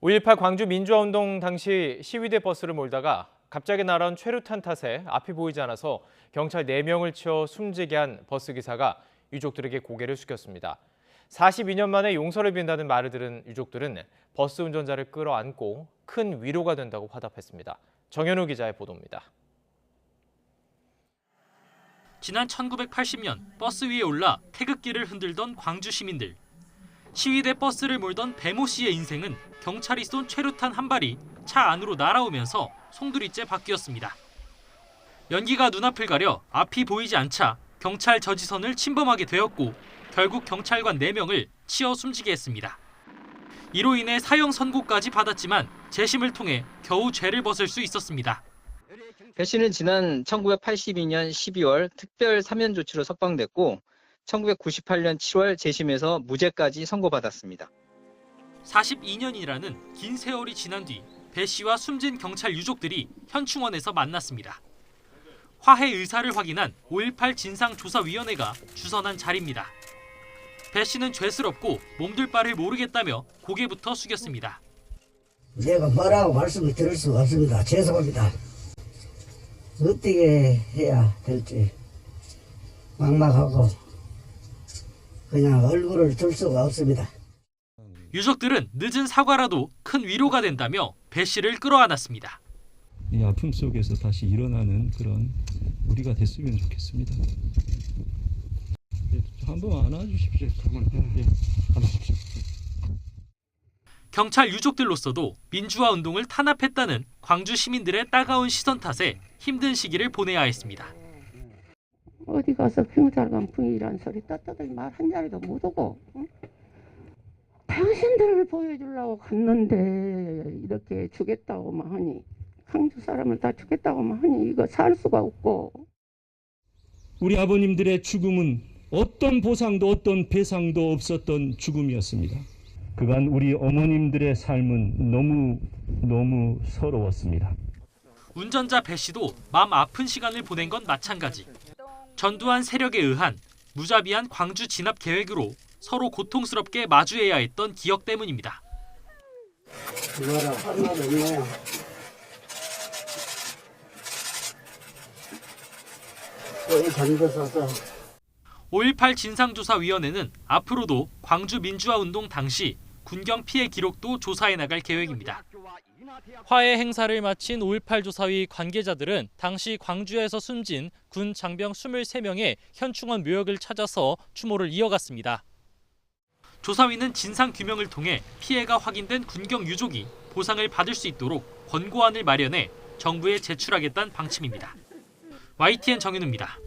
5.18 광주 민주화운동 당시 시위대 버스를 몰다가 갑자기 날아온 최루탄 탓에 앞이 보이지 않아서 경찰 4명을 치어 숨지게 한 버스기사가 유족들에게 고개를 숙였습니다. 42년 만에 용서를 빈다는 말을 들은 유족들은 버스 운전자를 끌어안고 큰 위로가 된다고 화답했습니다. 정현우 기자의 보도입니다. 지난 1980년 버스 위에 올라 태극기를 흔들던 광주 시민들. 시위대 버스를 몰던 배모 씨의 인생은 경찰이 쏜 최루탄 한 발이 차 안으로 날아오면서 송두리째 바뀌었습니다. 연기가 눈앞을 가려 앞이 보이지 않자 경찰 저지선을 침범하게 되었고 결국 경찰관 4명을 치어 숨지게 했습니다. 이로 인해 사형 선고까지 받았지만 재심을 통해 겨우 죄를 벗을 수 있었습니다. 배 씨는 지난 1982년 12월 특별 사면 조치로 석방됐고 1998년 7월 재심에서 무죄까지 선고받았습니다. 42년이라는 긴 세월이 지난 뒤 배 씨와 숨진 경찰 유족들이 현충원에서 만났습니다. 화해 의사를 확인한 5.18 진상조사위원회가 주선한 자리입니다. 배 씨는 죄스럽고 몸둘 바를 모르겠다며 고개부터 숙였습니다. 제가 뭐라고 말씀을 드릴 수가 없습니다. 죄송합니다. 어떻게 해야 될지 막막하고 그냥 얼굴을 들 수가 없습니다. 유족들은 늦은 사과라도 큰 위로가 된다며 배 씨를 끌어안았습니다. 이 아픔 속에서 다시 일어나는 그런 우리가 됐으면 좋겠습니다. 한번 안아주십시오. 안아주십시오. 경찰 유족들로서도 민주화 운동을 탄압했다는 광주 시민들의 따가운 시선 탓에 힘든 시기를 보내야 했습니다. 어디 가서 경찰관 부인이란 소리 떳떳하게 말 한 자리도 못 오고 당신들을 보여주려고 갔는데 이렇게 주겠다고만 하니 광주 사람을 다 죽겠다고만 하니 이거 살 수가 없고. 우리 아버님들의 죽음은 어떤 보상도 어떤 배상도 없었던 죽음이었습니다. 그간 우리 어머님들의 삶은 너무 서러웠습니다. 운전자 배 씨도 마음 아픈 시간을 보낸 건 마찬가지. 전두환 세력에 의한 무자비한 광주 진압 계획으로 서로 고통스럽게 마주해야 했던 기억 때문입니다. 뭐라 할 말 없네요. 5.18 진상조사위원회는 앞으로도 광주 민주화운동 당시 군경 피해 기록도 조사해 나갈 계획입니다. 화해 행사를 마친 5.18 조사위 관계자들은 당시 광주에서 숨진 군 장병 23명의 현충원 묘역을 찾아서 추모를 이어갔습니다. 조사위는 진상규명을 통해 피해가 확인된 군경 유족이 보상을 받을 수 있도록 권고안을 마련해 정부에 제출하겠다는 방침입니다. YTN 정현우입니다.